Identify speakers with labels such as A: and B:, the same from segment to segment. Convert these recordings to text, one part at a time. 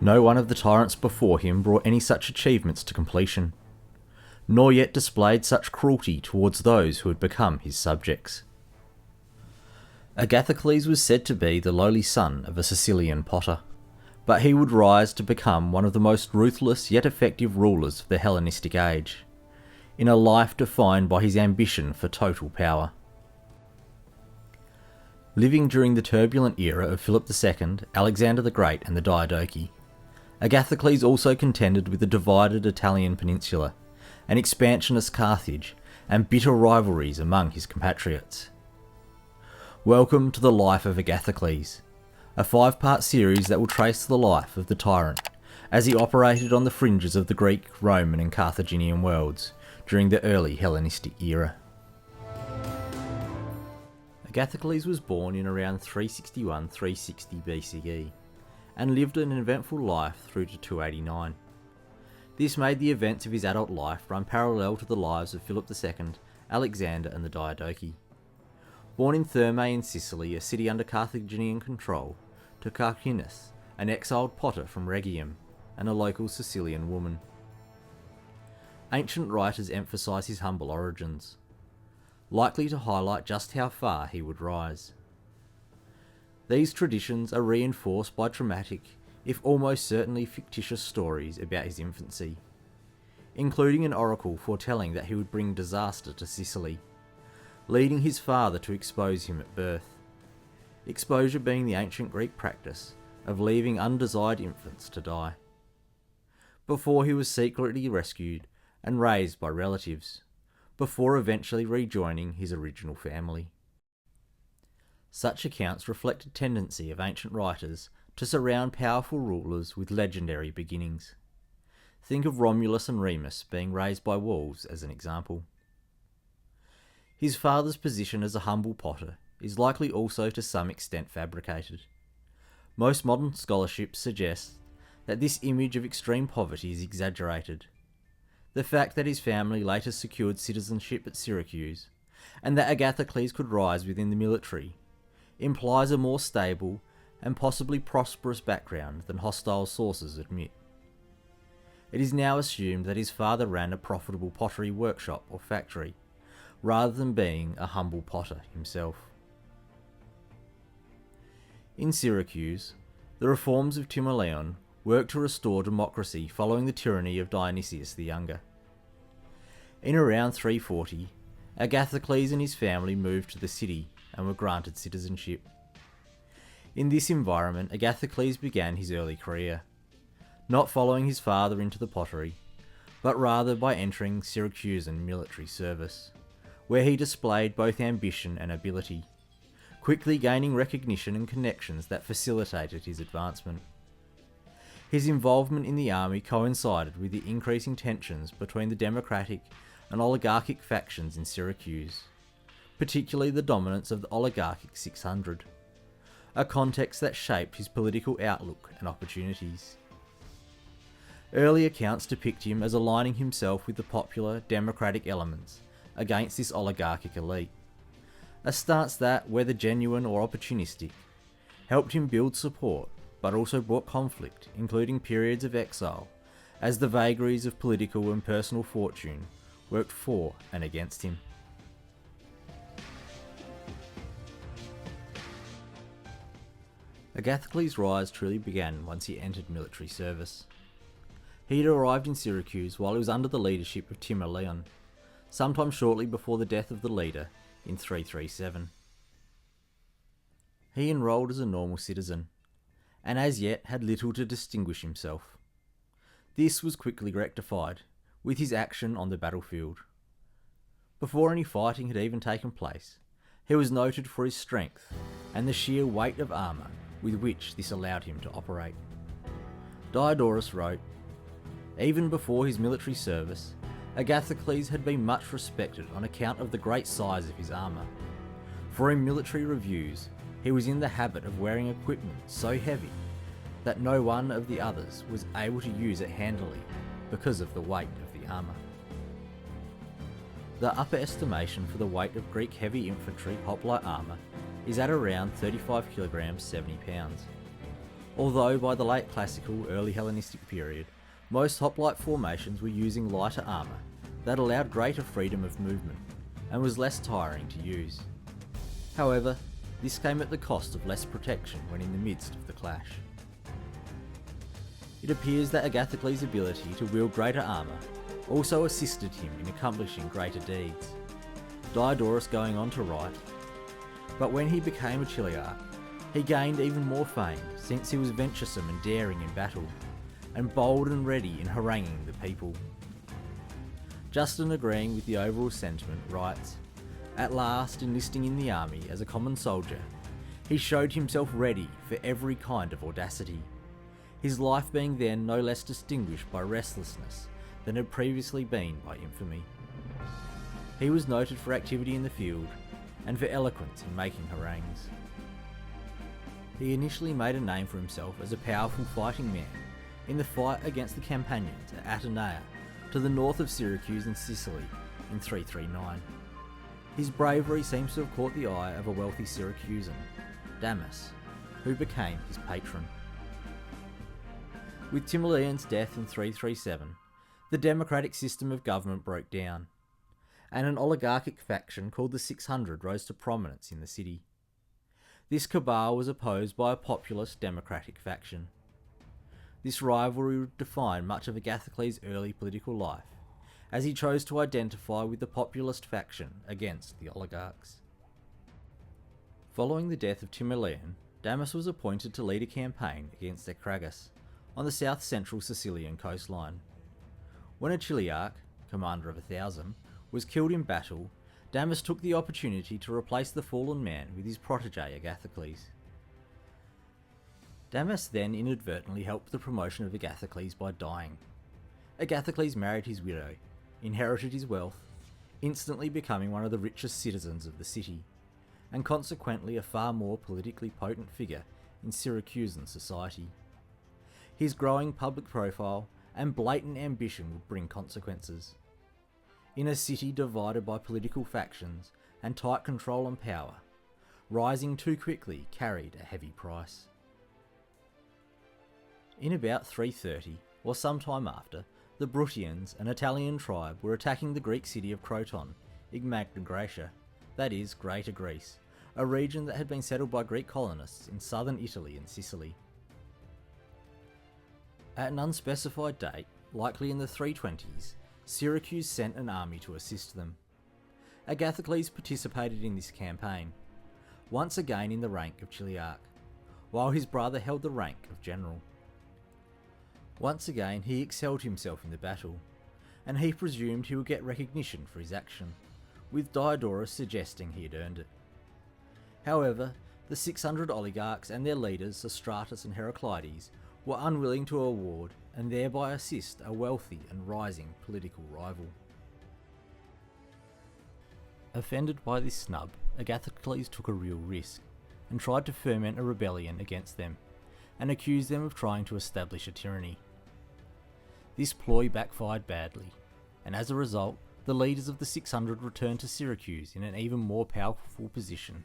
A: No one of the tyrants before him brought any such achievements to completion, nor yet displayed such cruelty towards those who had become his subjects. Agathocles was said to be the lowly son of a Sicilian potter, but he would rise to become one of the most ruthless yet effective rulers of the Hellenistic age, in a life defined by his ambition for total power. Living during the turbulent era of Philip II, Alexander the Great and the Diadochi, Agathocles also contended with the divided Italian peninsula, an expansionist Carthage, and bitter rivalries among his compatriots. Welcome to the Life of Agathocles, a 5-part series that will trace the life of the tyrant as he operated on the fringes of the Greek, Roman and Carthaginian worlds during the early Hellenistic era. Agathocles was born in around 361-360 BCE and lived an eventful life through to 289. This made the events of his adult life run parallel to the lives of Philip II, Alexander and the Diadochi. Born in Thermae in Sicily, a city under Carthaginian control, to Polyaenus, an exiled potter from Rhegium, and a local Sicilian woman. Ancient writers emphasise his humble origins, likely to highlight just how far he would rise. These traditions are reinforced by dramatic, if almost certainly fictitious stories about his infancy, including an oracle foretelling that he would bring disaster to Sicily, leading his father to expose him at birth, exposure being the ancient Greek practice of leaving undesired infants to die, before he was secretly rescued and raised by relatives, before eventually rejoining his original family. Such accounts reflect a tendency of ancient writers to surround powerful rulers with legendary beginnings. Think of Romulus and Remus being raised by wolves as an example. His father's position as a humble potter is likely also to some extent fabricated. Most modern scholarship suggests that this image of extreme poverty is exaggerated. The fact that his family later secured citizenship at Syracuse, and that Agathocles could rise within the military, implies a more stable and possibly prosperous background than hostile sources admit. It is now assumed that his father ran a profitable pottery workshop or factory, rather than being a humble potter himself. In Syracuse, the reforms of Timoleon worked to restore democracy following the tyranny of Dionysius the Younger. In around 340, Agathocles and his family moved to the city and were granted citizenship. In this environment, Agathocles began his early career, not following his father into the pottery, but rather by entering Syracusan military service, where he displayed both ambition and ability, quickly gaining recognition and connections that facilitated his advancement. His involvement in the army coincided with the increasing tensions between the democratic and oligarchic factions in Syracuse, particularly the dominance of the oligarchic 600, a context that shaped his political outlook and opportunities. Early accounts depict him as aligning himself with the popular democratic elements against this oligarchic elite, a stance that, whether genuine or opportunistic, helped him build support but also brought conflict, including periods of exile, as the vagaries of political and personal fortune worked for and against him. Agathocles' rise truly began once he entered military service. He had arrived in Syracuse while he was under the leadership of Timoleon, sometime shortly before the death of the leader in 337. He enrolled as a normal citizen, and as yet had little to distinguish himself. This was quickly rectified with his action on the battlefield. Before any fighting had even taken place, he was noted for his strength and the sheer weight of armour with which this allowed him to operate. Diodorus wrote, "Even before his military service, Agathocles had been much respected on account of the great size of his armour, for in military reviews he was in the habit of wearing equipment so heavy that no one of the others was able to use it handily because of the weight of the armour." The upper estimation for the weight of Greek heavy infantry hoplite armour is at around 35 kilograms 70 pounds, Although by the late classical, early Hellenistic period, most hoplite formations were using lighter armour that allowed greater freedom of movement and was less tiring to use. However, this came at the cost of less protection when in the midst of the clash. It appears that Agathokles' ability to wield greater armour also assisted him in accomplishing greater deeds, Diodorus going on to write, "But when he became a chiliarch, he gained even more fame, since he was venturesome and daring in battle, and bold and ready in haranguing the people." Justin, agreeing with the overall sentiment, writes, "At last, enlisting in the army as a common soldier, he showed himself ready for every kind of audacity, his life being then no less distinguished by restlessness than had previously been by infamy. He was noted for activity in the field and for eloquence in making harangues. He initially made a name for himself as a powerful fighting man in the fight against the Campanians at Atenea to the north of Syracuse in Sicily in 339. His bravery seems to have caught the eye of a wealthy Syracusan, Damis, who became his patron. With Timoleon's death in 337, the democratic system of government broke down, and an oligarchic faction called the 600 rose to prominence in the city. This cabal was opposed by a populist democratic faction. This rivalry would define much of Agathokles' early political life, as he chose to identify with the populist faction against the oligarchs. Following the death of Timoleon, Damis was appointed to lead a campaign against Trogus on the south-central Sicilian coastline. When a chiliarch, commander of 1,000, was killed in battle, Damis took the opportunity to replace the fallen man with his protege Agathokles. Damis then inadvertently helped the promotion of Agathokles by dying. Agathokles married his widow, inherited his wealth, instantly becoming one of the richest citizens of the city, and consequently a far more politically potent figure in Syracusan society. His growing public profile and blatant ambition would bring consequences. In a city divided by political factions and tight control and power, rising too quickly carried a heavy price. In about 330, or sometime after, the Bruttians, an Italian tribe, were attacking the Greek city of Croton, in Magna Graecia, that is, Greater Greece, a region that had been settled by Greek colonists in southern Italy and Sicily. At an unspecified date, likely in the 320s, Syracuse sent an army to assist them. Agathokles participated in this campaign, once again in the rank of chiliarch, while his brother held the rank of general. Once again he excelled himself in the battle, and he presumed he would get recognition for his action, with Diodorus suggesting he had earned it. However, the 600 oligarchs and their leaders, Sostratus and Heraclides, were unwilling to award and thereby assist a wealthy and rising political rival. Offended by this snub, Agathokles took a real risk and tried to foment a rebellion against them and accused them of trying to establish a tyranny. This ploy backfired badly, and as a result, the leaders of the 600 returned to Syracuse in an even more powerful position,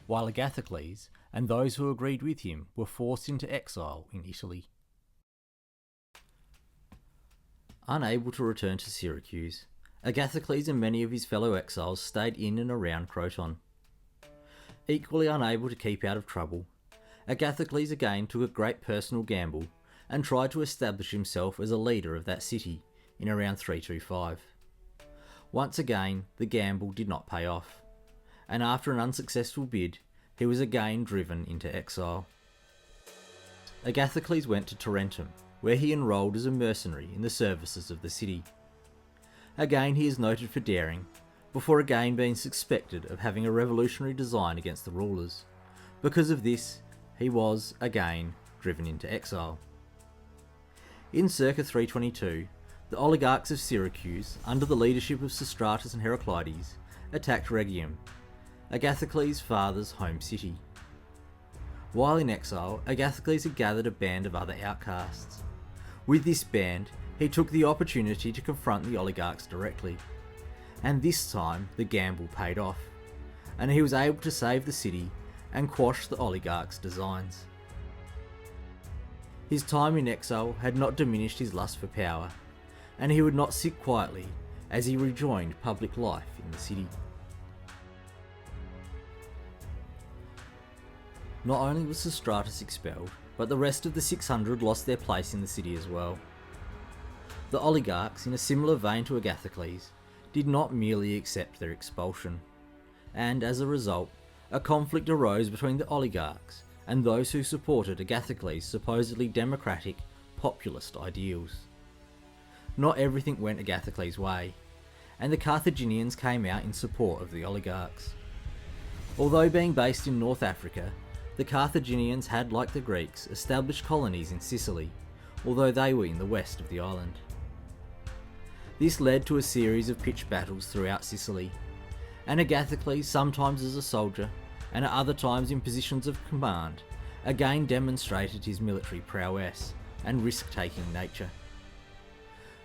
A: while Agathokles and those who agreed with him were forced into exile in Italy. Unable to return to Syracuse, Agathokles and many of his fellow exiles stayed in and around Croton. Equally unable to keep out of trouble, Agathokles again took a great personal gamble and tried to establish himself as a leader of that city in around 325. Once again, the gamble did not pay off, and after an unsuccessful bid, he was again driven into exile. Agathokles went to Tarentum, where he enrolled as a mercenary in the services of the city. Again he is noted for daring, before again being suspected of having a revolutionary design against the rulers. Because of this, he was, again, driven into exile. In circa 322, the oligarchs of Syracuse, under the leadership of Sostratus and Heraclides, attacked Rhegium, Agathokles' father's home city. While in exile, Agathokles had gathered a band of other outcasts. With this band, he took the opportunity to confront the oligarchs directly, and this time the gamble paid off, and he was able to save the city and quash the oligarchs' designs. His time in exile had not diminished his lust for power, and he would not sit quietly as he rejoined public life in the city. Not only was Sostratus expelled, but the rest of the 600 lost their place in the city as well. The oligarchs, in a similar vein to Agathokles, did not merely accept their expulsion, and as a result, a conflict arose between the oligarchs and those who supported Agathokles' supposedly democratic, populist ideals. Not everything went Agathokles' way, and the Carthaginians came out in support of the oligarchs. Although being based in North Africa, the Carthaginians had, like the Greeks, established colonies in Sicily, although they were in the west of the island. This led to a series of pitched battles throughout Sicily, and Agathokles, sometimes as a soldier, and at other times in positions of command, again demonstrated his military prowess and risk-taking nature.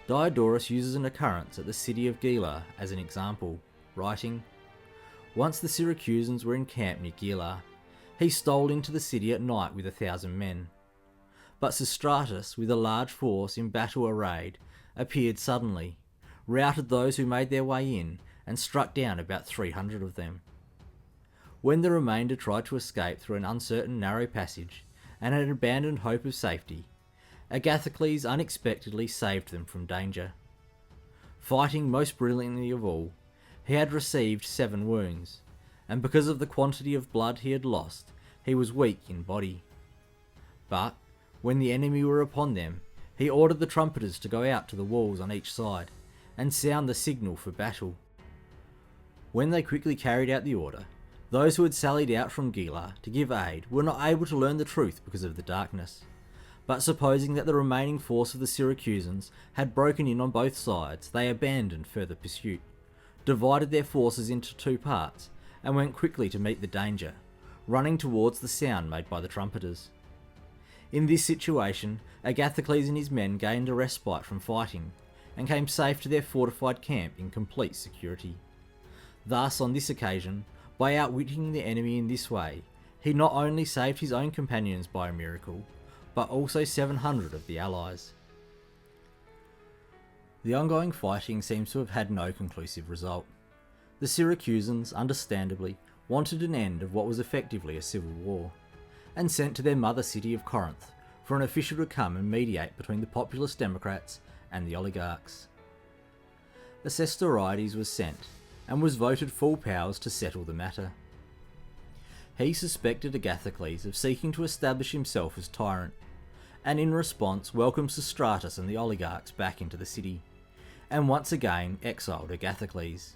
A: Diodorus uses an occurrence at the city of Geschichte as an example, writing, "Once the Syracusans were encamped near Geschichte, he stole into the city at night with 1,000 men. But Sostratus, with a large force in battle arrayed, appeared suddenly, routed those who made their way in, and struck down about 300 of them. When the remainder tried to escape through an uncertain narrow passage, and had abandoned hope of safety, Agathokles unexpectedly saved them from danger. Fighting most brilliantly of all, he had received 7 wounds, and because of the quantity of blood he had lost, he was weak in body. But, when the enemy were upon them, he ordered the trumpeters to go out to the walls on each side, and sound the signal for battle. When they quickly carried out the order, those who had sallied out from Geschichte to give aid were not able to learn the truth because of the darkness, but supposing that the remaining force of the Syracusans had broken in on both sides, they abandoned further pursuit, divided their forces into 2 parts, and went quickly to meet the danger, running towards the sound made by the trumpeters. In this situation, Agathokles and his men gained a respite from fighting, and came safe to their fortified camp in complete security. Thus, on this occasion, by outwitting the enemy in this way, he not only saved his own companions by a miracle, but also 700 of the allies. The ongoing fighting seems to have had no conclusive result. The Syracusans, understandably, wanted an end of what was effectively a civil war, and sent to their mother city of Corinth for an official to come and mediate between the populist democrats and the oligarchs. Agathokles was sent, and was voted full powers to settle the matter. He suspected Agathokles of seeking to establish himself as tyrant, and in response welcomed Sostratus and the oligarchs back into the city, and once again exiled Agathokles.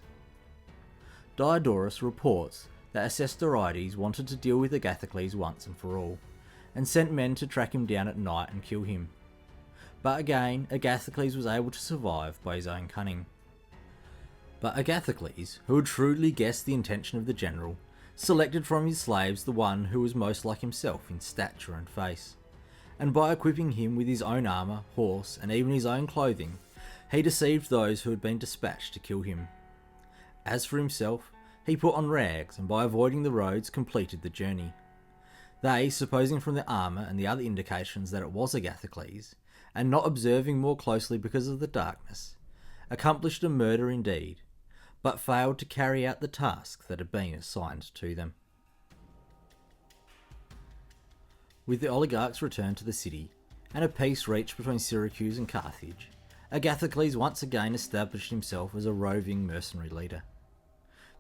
A: Diodorus reports that Agathokles wanted to deal with Agathokles once and for all, and sent men to track him down at night and kill him. But again, Agathokles was able to survive by his own cunning. But Agathokles, who had shrewdly guessed the intention of the general, selected from his slaves the one who was most like himself in stature and face, and by equipping him with his own armour, horse, and even his own clothing, he deceived those who had been dispatched to kill him. As for himself, he put on rags, and by avoiding the roads completed the journey. They, supposing from the armour and the other indications that it was Agathokles, and not observing more closely because of the darkness, accomplished a murder indeed, but failed to carry out the task that had been assigned to them. With the oligarchs returned to the city, and a peace reached between Syracuse and Carthage, Agathokles once again established himself as a roving mercenary leader.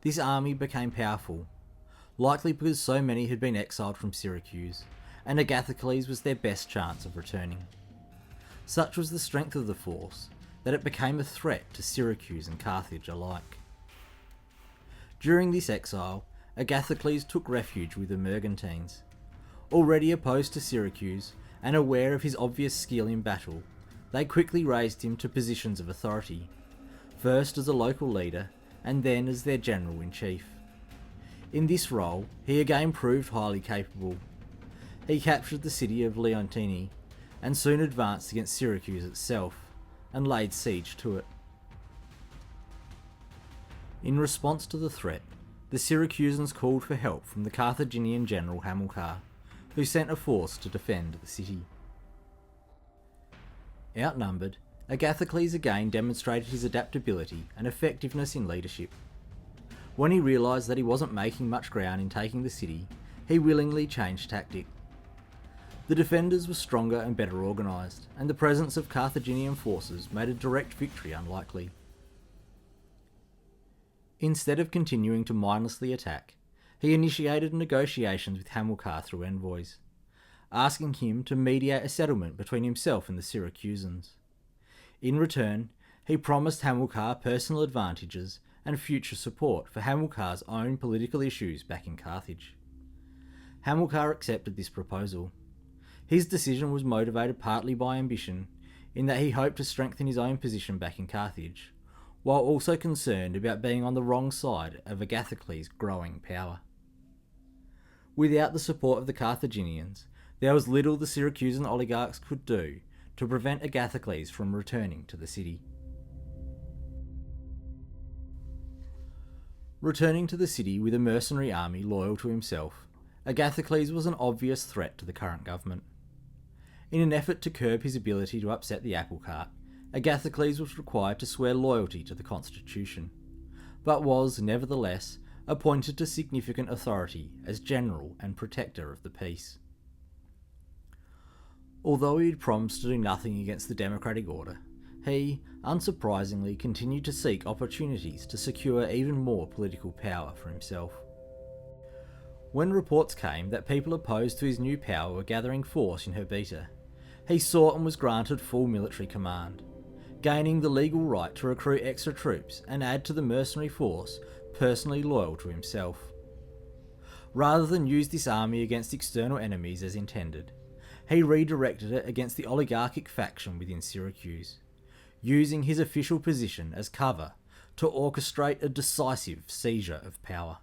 A: This army became powerful, likely because so many had been exiled from Syracuse, and Agathokles was their best chance of returning. Such was the strength of the force that it became a threat to Syracuse and Carthage alike. During this exile, Agathokles took refuge with the Mergantines. Already opposed to Syracuse, and aware of his obvious skill in battle, they quickly raised him to positions of authority, first as a local leader, and then as their general-in-chief. In this role, he again proved highly capable. He captured the city of Leontinoi, and soon advanced against Syracuse itself, and laid siege to it. In response to the threat, the Syracusans called for help from the Carthaginian general Hamilcar, who sent a force to defend the city. Outnumbered, Agathokles again demonstrated his adaptability and effectiveness in leadership. When he realised that he wasn't making much ground in taking the city, he willingly changed tactic. The defenders were stronger and better organised, and the presence of Carthaginian forces made a direct victory unlikely. Instead of continuing to mindlessly attack, he initiated negotiations with Hamilcar through envoys, asking him to mediate a settlement between himself and the Syracusans. In return, he promised Hamilcar personal advantages and future support for Hamilcar's own political issues back in Carthage. Hamilcar accepted this proposal. His decision was motivated partly by ambition, in that he hoped to strengthen his own position back in Carthage, while also concerned about being on the wrong side of Agathocles' growing power. Without the support of the Carthaginians, there was little the Syracusan oligarchs could do to prevent Agathocles from returning to the city. Returning to the city with a mercenary army loyal to himself, Agathocles was an obvious threat to the current government. In an effort to curb his ability to upset the apple cart, Agathocles was required to swear loyalty to the constitution, but was, nevertheless, appointed to significant authority as general and protector of the peace. Although he had promised to do nothing against the democratic order, he, unsurprisingly, continued to seek opportunities to secure even more political power for himself. When reports came that people opposed to his new power were gathering force in Herbeta, he sought and was granted full military command, gaining the legal right to recruit extra troops and add to the mercenary force personally loyal to himself. Rather than use this army against external enemies as intended, he redirected it against the oligarchic faction within Syracuse, using his official position as cover to orchestrate a decisive seizure of power.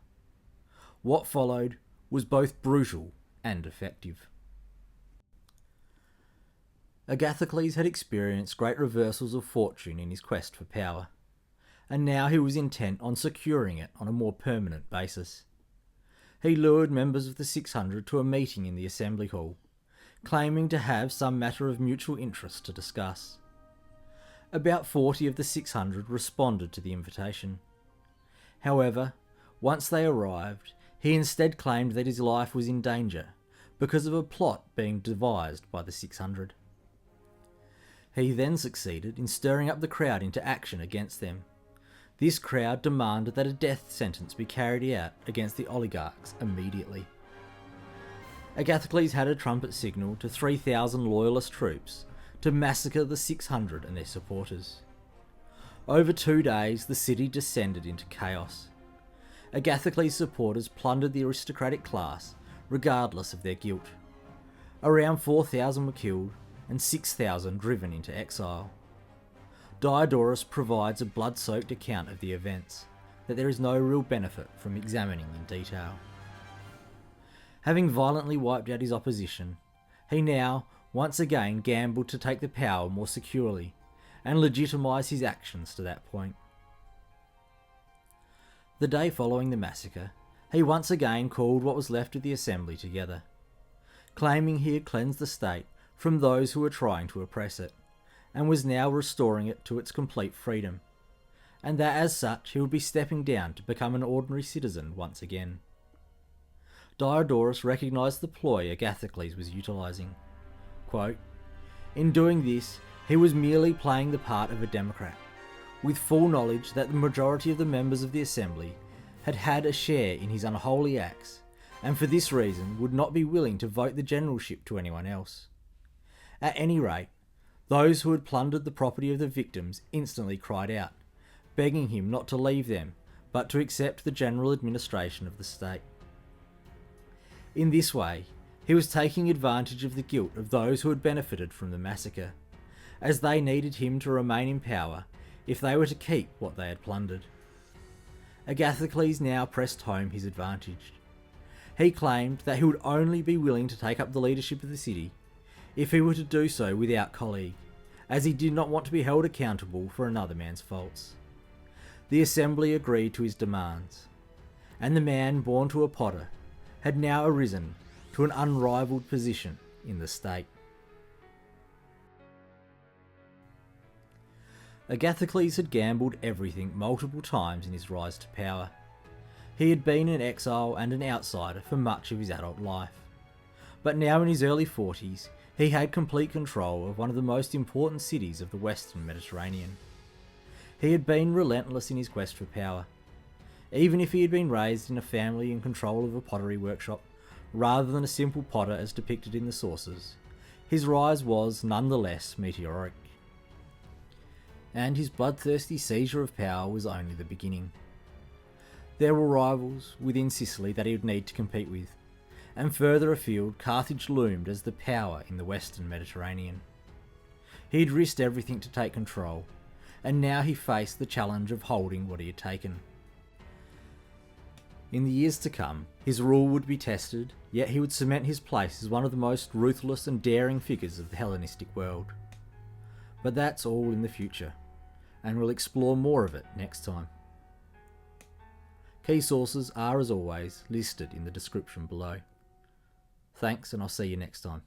A: What followed was both brutal and effective. Agathocles had experienced great reversals of fortune in his quest for power, and now he was intent on securing it on a more permanent basis. He lured members of the 600 to a meeting in the assembly hall, claiming to have some matter of mutual interest to discuss. About 40 of the 600 responded to the invitation. However, once they arrived, he instead claimed that his life was in danger because of a plot being devised by the 600. He then succeeded in stirring up the crowd into action against them. This crowd demanded that a death sentence be carried out against the oligarchs immediately. Agathocles had a trumpet signal to 3,000 loyalist troops to massacre the 600 and their supporters. Over 2 days, the city descended into chaos. Agathocles' supporters plundered the aristocratic class, regardless of their guilt. Around 4,000 were killed, and 6,000 driven into exile. Diodorus provides a blood-soaked account of the events that there is no real benefit from examining in detail. Having violently wiped out his opposition, he now, once again, gambled to take the power more securely, and legitimise his actions to that point. The day following the massacre, he once again called what was left of the assembly together, claiming he had cleansed the state from those who were trying to oppress it, and was now restoring it to its complete freedom, and that as such he would be stepping down to become an ordinary citizen once again. Diodorus recognised the ploy Agathocles was utilising. Quote, "In doing this, he was merely playing the part of a democrat, with full knowledge that the majority of the members of the assembly had had a share in his unholy acts, and for this reason would not be willing to vote the generalship to anyone else. At any rate, those who had plundered the property of the victims instantly cried out, begging him not to leave them, but to accept the general administration of the state. In this way, he was taking advantage of the guilt of those who had benefited from the massacre, as they needed him to remain in power if they were to keep what they had plundered. Agathocles now pressed home his advantage. He claimed that he would only be willing to take up the leadership of the city if he were to do so without colleague, as he did not want to be held accountable for another man's faults. The assembly agreed to his demands, and the man born to a potter had now arisen to an unrivalled position in the state. Agathokles had gambled everything multiple times in his rise to power. He had been an exile and an outsider for much of his adult life. But now in his early 40s, he had complete control of one of the most important cities of the Western Mediterranean. He had been relentless in his quest for power. Even if he had been raised in a family in control of a pottery workshop, rather than a simple potter as depicted in the sources, his rise was nonetheless meteoric. And his bloodthirsty seizure of power was only the beginning. There were rivals within Sicily that he would need to compete with, and further afield Carthage loomed as the power in the Western Mediterranean. He had risked everything to take control, and now he faced the challenge of holding what he had taken. In the years to come, his rule would be tested, yet he would cement his place as one of the most ruthless and daring figures of the Hellenistic world. But that's all in the future, and we'll explore more of it next time. Key sources are, as always, listed in the description below. Thanks, and I'll see you next time.